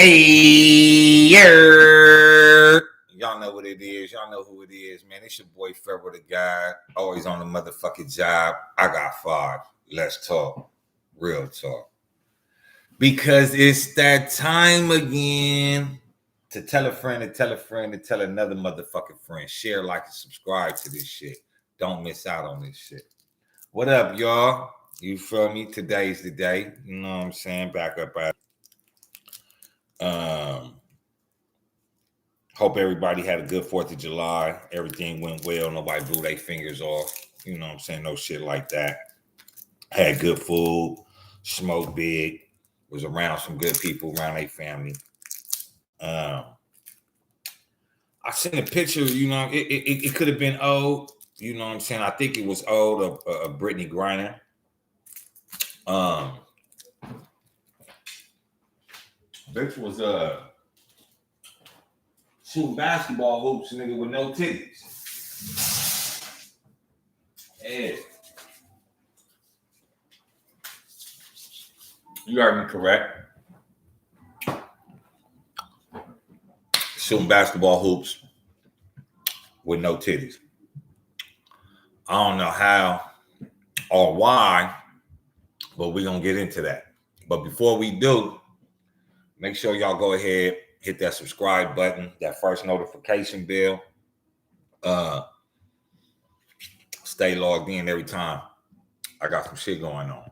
Hey, y'all know what it is. Y'all know who it is, man. It's your boy Ferro the Guy, always on the motherfucking job. I got 5. Let's talk. Real talk. Because it's that time again to tell a friend, to tell a friend, to tell another motherfucking friend. Share, like, and subscribe to this shit. Don't miss out on this shit. What up, y'all? You feel me? Today's the day. You know what I'm saying? Back up at hope everybody had a good 4th of July. Everything went well. Nobody blew their fingers off. You know what I'm saying? No shit like that. Had good food. Smoked big. Was around some good people, around their family. I seen a picture, you know, it could have been old. You know what I'm saying? I think it was old of Brittany Griner. Bitch was shooting basketball hoops, nigga, with no titties. Yeah. You heard me correct. Shooting basketball hoops with no titties. I don't know how or why, but we're going to get into that. But before we do, make sure y'all go ahead, hit that subscribe button, that first notification bell. Stay logged in every time. I got some shit going on.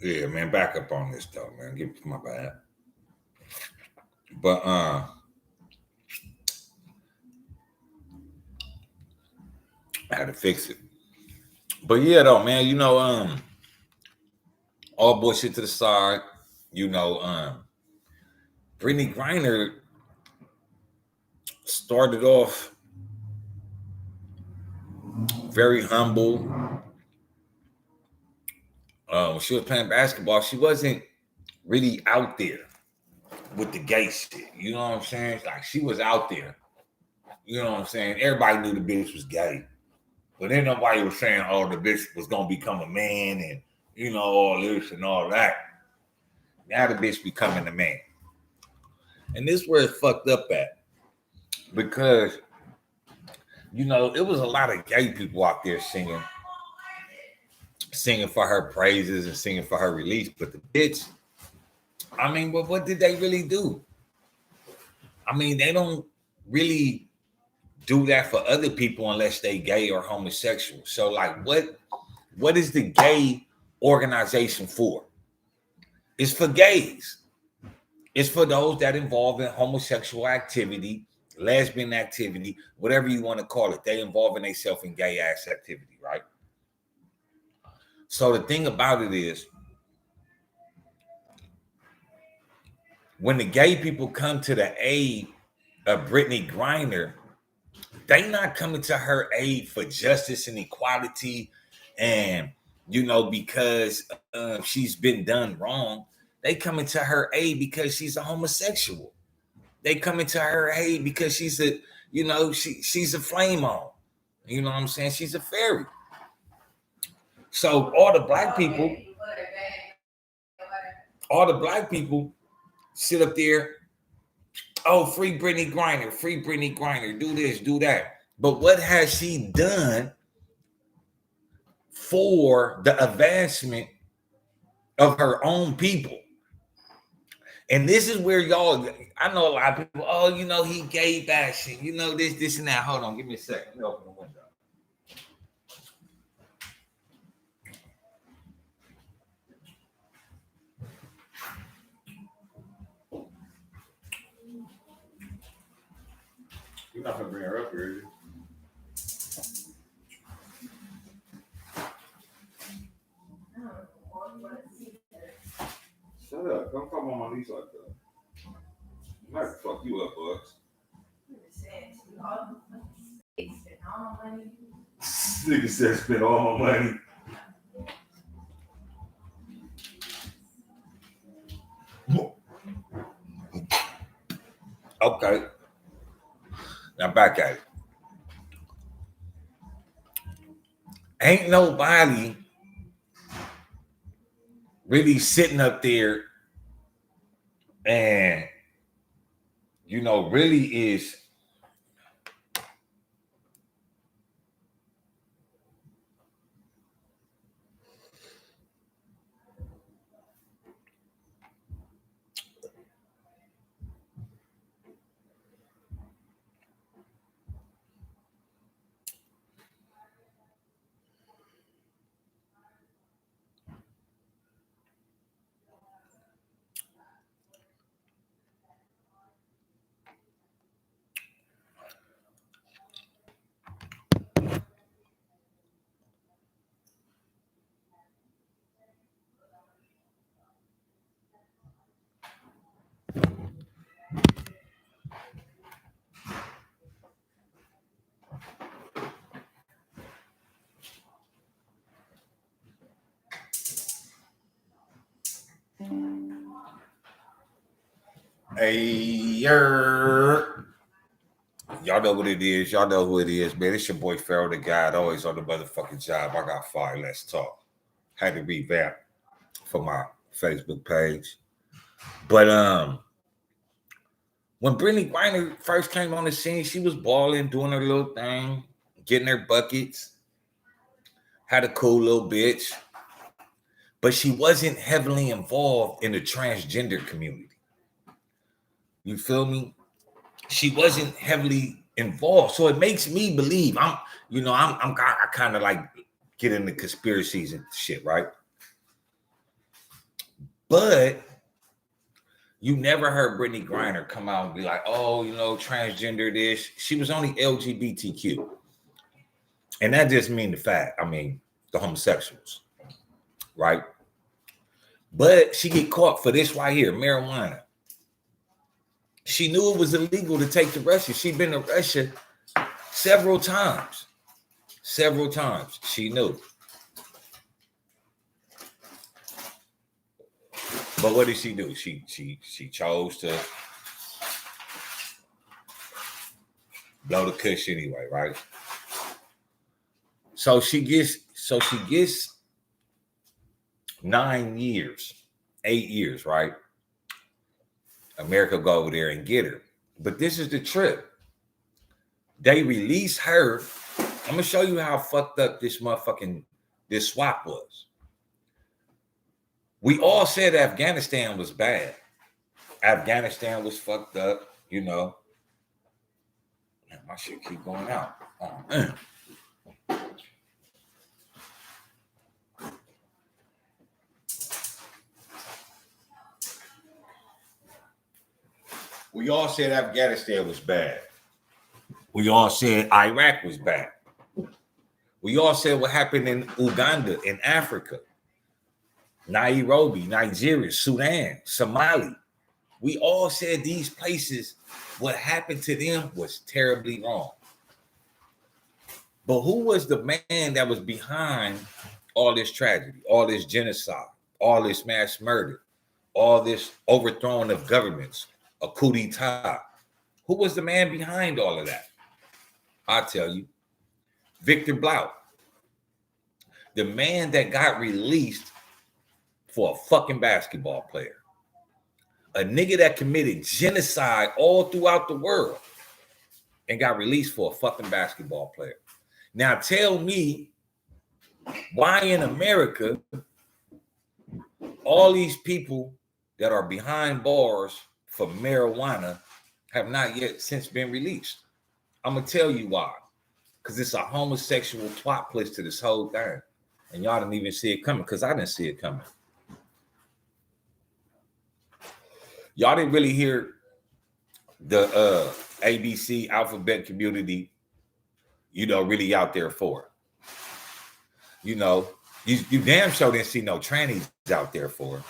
Yeah, man, back up on this though, man. Give it my bad. But I had to fix it. But yeah, though, man, you know, all bullshit to the side, you know, Brittany Griner started off very humble. When she was playing basketball, she wasn't really out there with the gay shit. You know what I'm saying? Like, she was out there. You know what I'm saying? Everybody knew the bitch was gay. But then nobody was saying, oh, the bitch was going to become a man and, you know, all this and all that. Now the bitch becoming a man. And this is where it's fucked up at. Because, you know, it was a lot of gay people out there singing for her praises and singing for her release. But the bitch, I mean, but what did they really do? I mean, they don't really do that for other people unless they gay or homosexual. So, like, what is the gay organization for? It's for gays. It's for those that involve in homosexual activity, lesbian activity, whatever you want to call it. They involving themselves in gay ass activity, right? So the thing about it is, when the gay people come to the aid of Brittany Griner, they not coming to her aid for justice and equality and, because she's been done wrong. They coming to her aid because she's a homosexual. They coming to her aid because she's a, she's a flame on. You know what I'm saying? She's a fairy. So all the black people sit up there, oh, free Brittany Griner, do this, do that. But what has she done for the advancement of her own people? And this is where y'all, I know a lot of people, oh, he gay bashing, this and that. Hold on, give me a second. Let me open the window. You're not gonna bring her up here, is you? Shut up. Don't come on my knees like that. I might fuck you up, Bugs. Nigga said spend all my money. Okay. Now back at it. Ain't nobody really sitting up there and, really is y'all know what it is. Y'all know who it is, man. It's your boy Pharaoh the God, always on the motherfucking job. I got 5 Let's Talk. Had to revamp for my Facebook page. But when Brittany Griner first came on the scene, she was balling, doing her little thing, getting her buckets, had a cool little bitch. But she wasn't heavily involved in the transgender community. You feel me? She wasn't heavily involved. So it makes me believe I kind of like get into conspiracies and shit, right? But you never heard Brittany Griner come out and be like, oh, transgender this. She was only LGBTQ. And that just mean the homosexuals, right? But she get caught for this right here, marijuana. She knew it was illegal to take to Russia. She'd been to Russia several times. Several times. She knew. But what did she do? She chose to blow the kush anyway, right? So she gets 9 years, 8 years, right? America go over there and get her. But this is the trip. They release her. I'm gonna show you how fucked up this swap was. We all said Afghanistan was bad. Afghanistan was fucked up, Man, my shit keep going out. Oh, man. We all said Afghanistan was bad. We all said Iraq was bad. We all said what happened in Uganda, in Africa, Nairobi, Nigeria, Sudan, Somalia. We all said these places, what happened to them was terribly wrong. But who was the man that was behind all this tragedy, all this genocide, all this mass murder, all this overthrowing of governments, a coup d'etat? Who was the man behind all of that? I'll tell you, Victor Blount, the man that got released for a fucking basketball player, a nigga that committed genocide all throughout the world and got released for a fucking basketball player. Now tell me why in America all these people that are behind bars for marijuana have not yet since been released. I'm gonna tell you why. Because it's a homosexual plot twist to this whole thing. And y'all didn't even see it coming, because I didn't see it coming. Y'all didn't really hear the ABC alphabet community, really out there for it. You damn sure didn't see no trannies out there for it.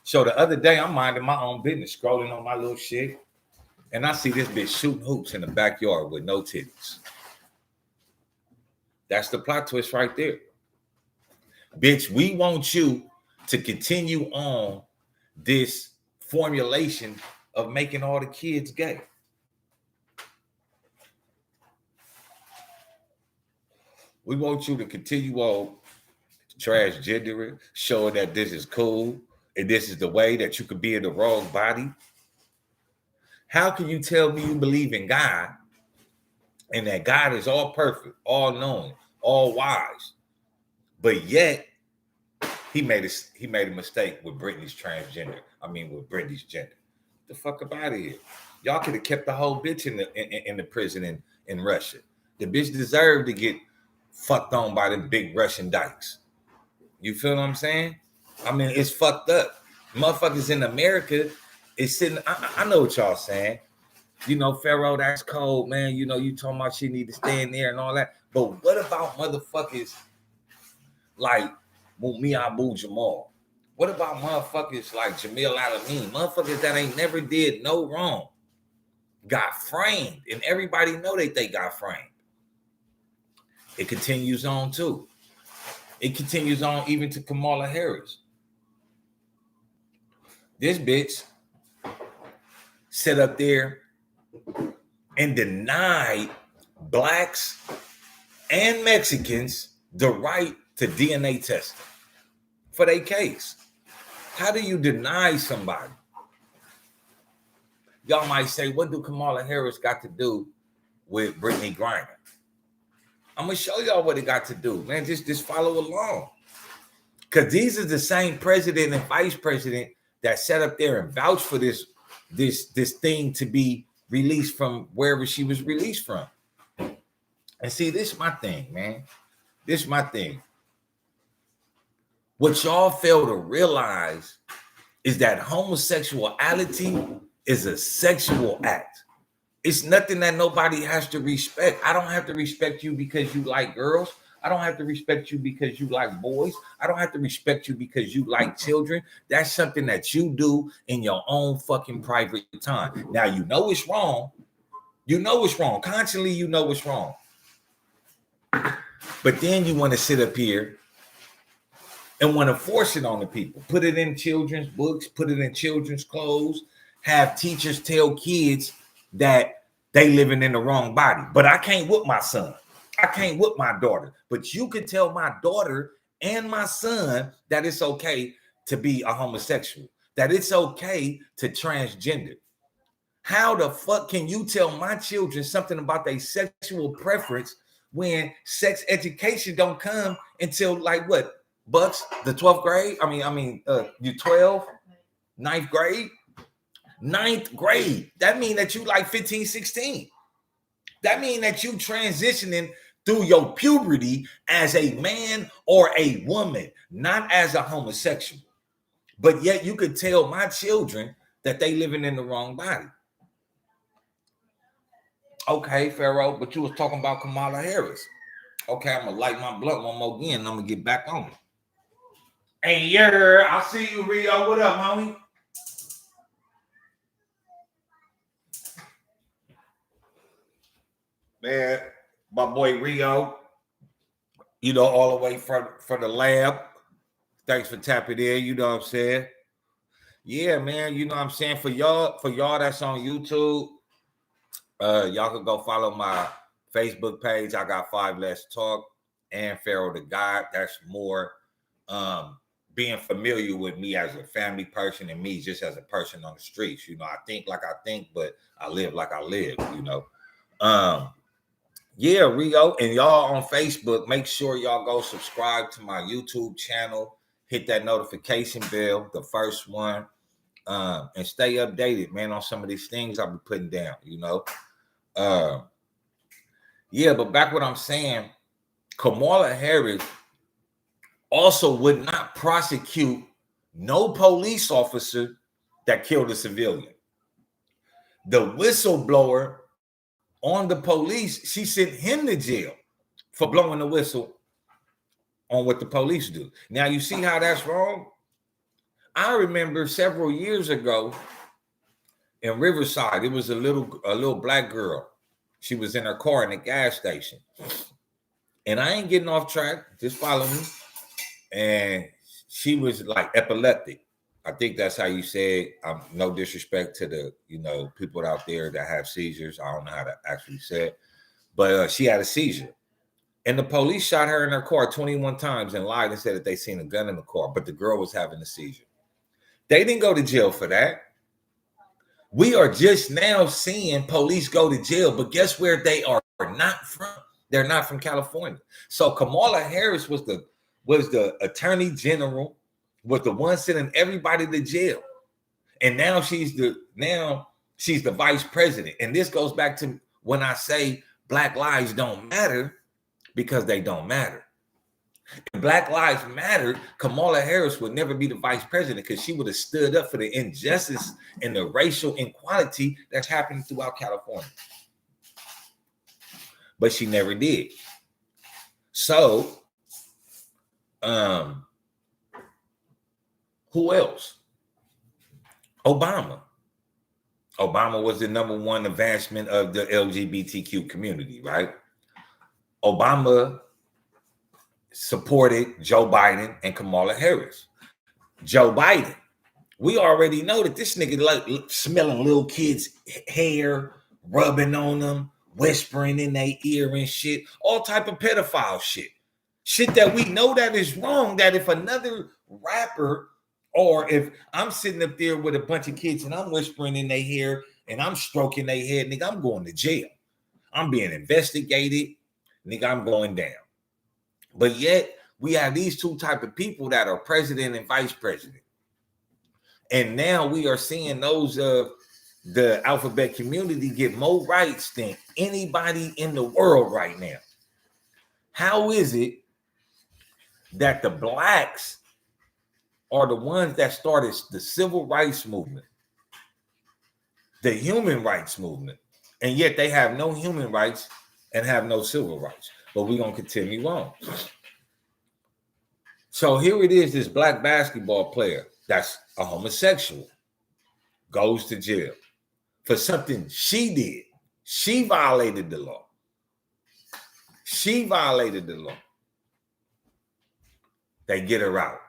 So the other day, I'm minding my own business, scrolling on my little shit, and I see this bitch shooting hoops in the backyard with no titties. That's the plot twist right there. Bitch, we want you to continue on this formulation of making all the kids gay. We want you to continue on transgendering, showing that this is cool and this is the way that you could be in the wrong body. How can you tell me you believe in God and that God is all perfect, all knowing, all wise, but yet he made a mistake with Britney's gender. The fuck up out of here. Y'all could have kept the whole bitch in the prison in Russia. The bitch deserved to get fucked on by them big Russian dykes. You feel what I'm saying? It's fucked up. Motherfuckers in America is sitting. I know what y'all saying. Pharaoh, that's cold, man. You talking about she need to stay in there and all that. But what about motherfuckers like Mumia Abu-Jamal? What about motherfuckers like Jamil Al-Amin? Motherfuckers that ain't never did no wrong. Got framed. And everybody know they got framed. It continues on too. It continues on even to Kamala Harris. This bitch sat up there and denied blacks and Mexicans the right to DNA testing for their case. How do you deny somebody? Y'all might say, what do Kamala Harris got to do with Brittany Griner? I'm going to show y'all what it got to do, man. Just follow along. Because these are the same president and vice president that sat up there and vouched for this thing to be released from wherever she was released from. And see, this is my thing, man. This is my thing. What y'all fail to realize is that homosexuality is a sexual act. It's nothing that nobody has to respect. I don't have to respect you because you like girls. I don't have to respect you because you like boys. I don't have to respect you because you like children. That's something that you do in your own fucking private time. Now, you know it's wrong. You know it's wrong. Constantly, you know it's wrong. But then you want to sit up here and want to force it on the people. Put it in children's books, put it in children's clothes, have teachers tell kids that they living in the wrong body. But I can't whip my son. I can't whip my daughter. But you can tell my daughter and my son that it's okay to be a homosexual, that it's okay to transgender. How the fuck can you tell my children something about their sexual preference when sex education don't come until like what? Bucks, the 12th grade? You 12, 9th grade? 9th grade. That means that you like 15, 16. That means that you transitioning through your puberty as a man or a woman, not as a homosexual. But yet you could tell my children that they living in the wrong body. Okay, Pharaoh, but you was talking about Kamala Harris. Okay, I'm gonna light my blunt one more again and I'm gonna get back on it. Hey, yeah, I see you, Rio. What up, homie? Man, my boy Rio, you know, all the way from the lab. Thanks for tapping in, you know what I'm saying? Yeah, man, you know what I'm saying? For y'all that's on YouTube, y'all can go follow my Facebook page. I got Igot5LetsTalk and Pharaoh the God. That's more being familiar with me as a family person and me just as a person on the streets. You know, I think like I think, but I live like I live, you know. Yeah, Rio, and y'all on Facebook, make sure y'all go subscribe to my YouTube channel, hit that notification bell, the first one, and stay updated, man, on some of these things I'll be putting down, you know. Yeah, but back what I'm saying, Kamala Harris also would not prosecute no police officer that killed a civilian. The whistleblower on the police, she sent him to jail for blowing the whistle on what the police do. Now, you see how that's wrong? I remember several years ago in Riverside, it was a little black girl. She was in her car in a gas station. And I ain't getting off track, just follow me. And she was like epileptic. I think that's how you say it. No disrespect to the, you know, people out there that have seizures. I don't know how to actually say it. But she had a seizure. And the police shot her in her car 21 times and lied and said that they seen a gun in the car. But the girl was having a seizure. They didn't go to jail for that. We are just now seeing police go to jail. But guess where they are not from? They're not from California. So Kamala Harris was the attorney general, was the one sending everybody to jail. And now she's the vice president. And this goes back to when I say Black lives don't matter, because they don't matter. If Black lives mattered, Kamala Harris would never be the vice president, because she would have stood up for the injustice and the racial inequality that's happening throughout California. But she never did. So, who else? Obama. Obama was the #1 advancement of the LGBTQ community, right? Obama supported Joe Biden and Kamala Harris. Joe Biden, we already know that this nigga like smelling little kids' hair, rubbing on them, whispering in their ear and shit, all type of pedophile shit. Shit that we know that is wrong, that if another rapper, or if I'm sitting up there with a bunch of kids and I'm whispering in their hair and I'm stroking their head, nigga, I'm going to jail. I'm being investigated, nigga, I'm going down. But yet, we have these two type of people that are president and vice president. And now we are seeing those the alphabet community get more rights than anybody in the world right now. How is it that the blacks are the ones that started the civil rights movement, the human rights movement, and yet they have no human rights and have no civil rights? But we're going to continue on. So here it is, this black basketball player that's a homosexual goes to jail for something she did. She violated the law. She violated the law. They get her out.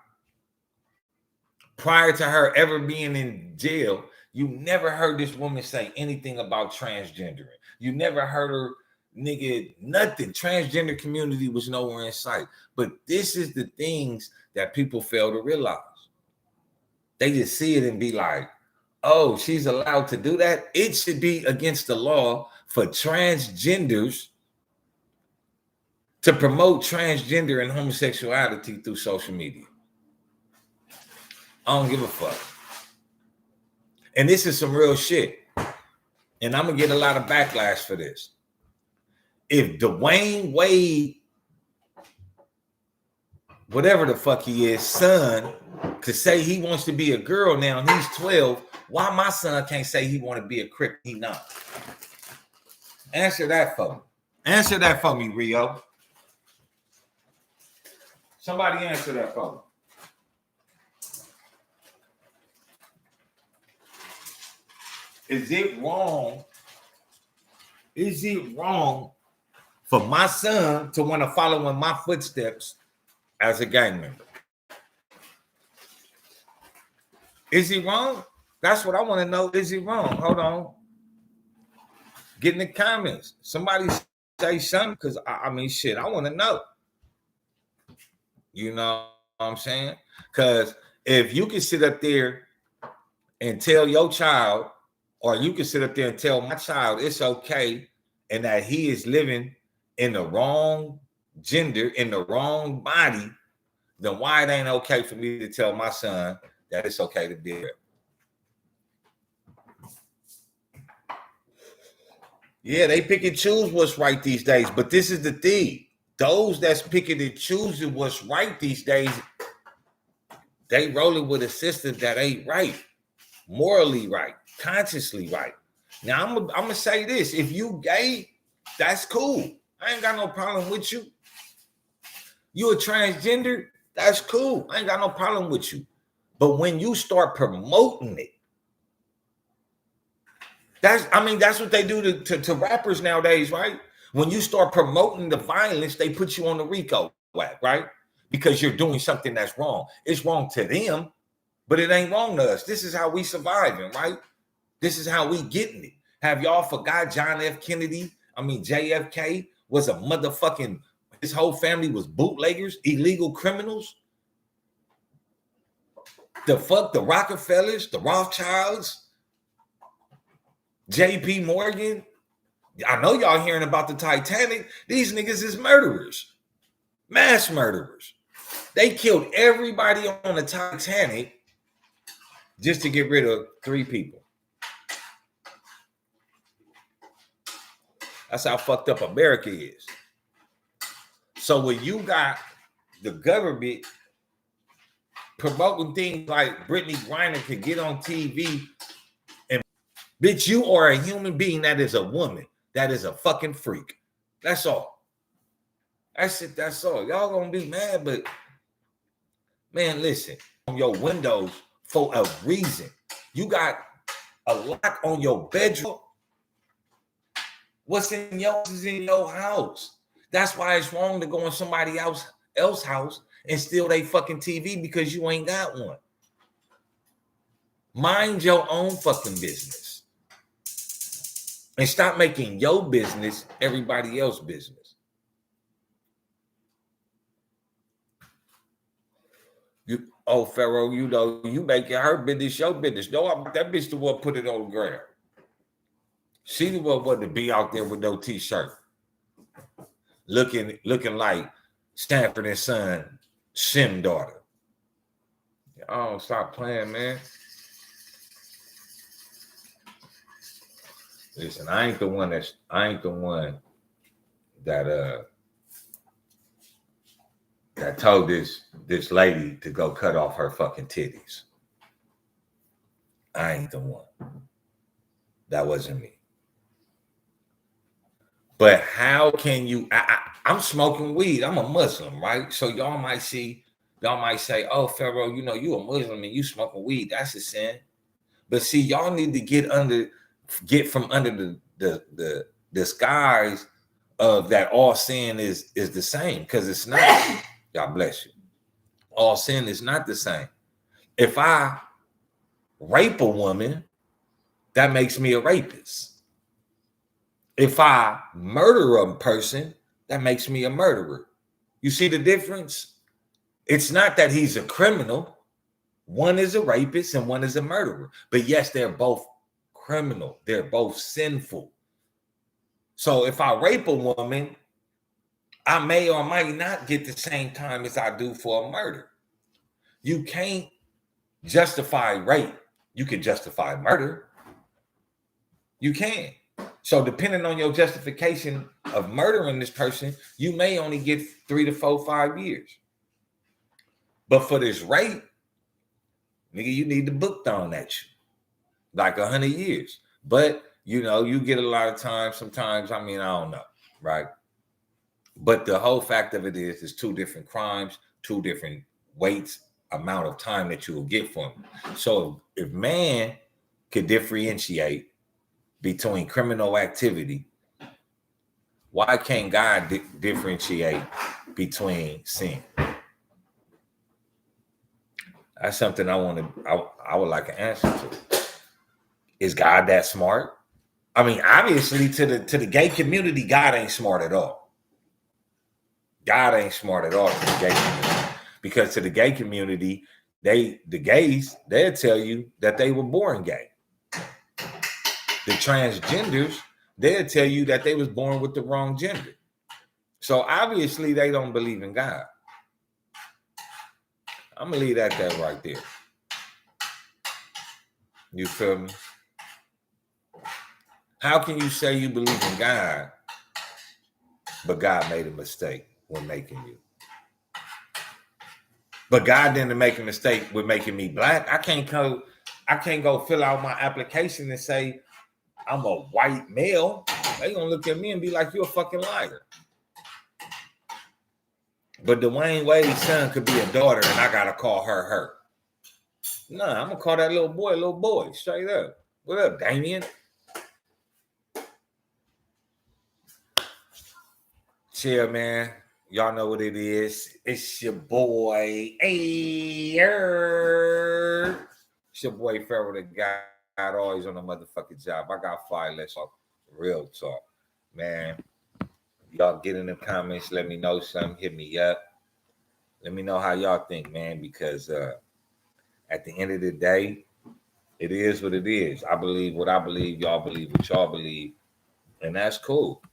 Prior to her ever being in jail, you never heard this woman say anything about transgendering. You never heard her, nigga, nothing. Transgender community was nowhere in sight. But this is the things that people fail to realize. They just see it and be like, oh, she's allowed to do that? It should be against the law for transgenders to promote transgender and homosexuality through social media. I don't give a fuck. And this is some real shit. And I'm going to get a lot of backlash for this. If Dwayne Wade, whatever the fuck he is, son, to say he wants to be a girl now and he's 12, Why my son can't say he want to be a Crip? He not. Answer that for me. Answer that for me, Rio. Somebody answer that for me. Is it wrong? Is it wrong for my son to want to follow in my footsteps as a gang member? Is he wrong? That's what I want to know. Is he wrong? Hold on. Get in the comments. Somebody say something, because I mean, shit, I want to know. You know what I'm saying? Because if you can sit up there and tell your child, or you can sit up there and tell my child it's okay, and that he is living in the wrong gender, in the wrong body, then why it ain't okay for me to tell my son that it's okay to be here? Yeah, they pick and choose what's right these days, but this is the thing. Those that's picking and choosing what's right these days, they rolling with a system that ain't right, morally right, consciously right. Now, I'm gonna say this. If you gay, that's cool. I ain't got no problem with you. You a transgender, that's cool. I ain't got no problem with you. But when you start promoting it, that's what they do to rappers nowadays, right? When you start promoting the violence, they put you on the RICO whack, right? Because you're doing something that's wrong. It's wrong to them, but it ain't wrong to us. This is how we surviving, right? This is how we getting it. Have y'all forgot John F. Kennedy? JFK was a motherfucking, his whole family was bootleggers, illegal criminals. The Rockefellers, the Rothschilds, J.P. Morgan. I know y'all hearing about the Titanic. These niggas is murderers, mass murderers. They killed everybody on the Titanic just to get rid of 3 people. That's how fucked up America is. So when you got the government promoting things like Brittany Griner can get on TV, and bitch, you are a human being that is a woman, that is a fucking freak. That's all. That's it. That's all. Y'all gonna be mad, but man, listen, on your windows for a reason. You got a lock on your bedroom. What's in yours is in your house. That's why it's wrong to go in somebody else's house and steal their fucking TV because you ain't got one. Mind your own fucking business. And stop making your business everybody else's business. Pharaoh, you know, you making her business your business. No, that bitch the one put it on the ground. She the one wanted to be out there with no t-shirt. Looking like Stanford and Son Sim daughter. Oh, stop playing, man. Listen, I ain't the one that told this lady to go cut off her fucking titties. I ain't the one. That wasn't me. But how can you? I'm smoking weed. I'm a Muslim, right? So y'all might say, "Oh, Pharaoh, you know you a Muslim and you smoking weed. That's a sin." But see, y'all need to get from under the disguise of that all sin is the same, because it's not. God bless you. All sin is not the same. If I rape a woman, that makes me a rapist. If I murder a person, that makes me a murderer. You see the difference? It's not that he's a criminal. One is a rapist and one is a murderer. But yes, they're both criminal. They're both sinful. So if I rape a woman, I may or might not get the same time as I do for a murder. You can't justify rape. You can justify murder. You can. So depending on your justification of murdering this person, you may only get 3 to 4, 5 years. But for this rape, nigga, you need the book thrown at you. like 100 years. But, you know, you get a lot of time sometimes. I mean, I don't know, right? But the whole fact of it is two different crimes, two different weights, amount of time that you will get from them. So if man could differentiate between criminal activity, why can't God differentiate between sin? That's something I would like an answer to. Is God that smart? I mean, obviously, to the gay community, God ain't smart at all. God ain't smart at all to the gay community, because to the gay community, the gays, they'll tell you that they were born gay. The transgenders, they'll tell you that they was born with the wrong gender. So obviously, they don't believe in God. I'm gonna leave that right there. You feel me? How can you say you believe in God, but God made a mistake when making you? But God didn't make a mistake with making me black. I can't go fill out my application and say I'm a white male. They gonna look at me and be like, you're a fucking liar. But Dwayne Wade's son could be a daughter, and I gotta call her. Nah, I'm gonna call that little boy, straight up. What up, Damien? Chill, man. Y'all know what it is. It's your boy. It's your boy Pharaoh, the guy always on the motherfucking job. I got 5 Let's Talk. Real talk. Man, y'all get in the comments. Let me know something. Hit me up. Let me know how y'all think, man, because at the end of the day, it is what it is. I believe what I believe. Y'all believe what y'all believe. And that's cool.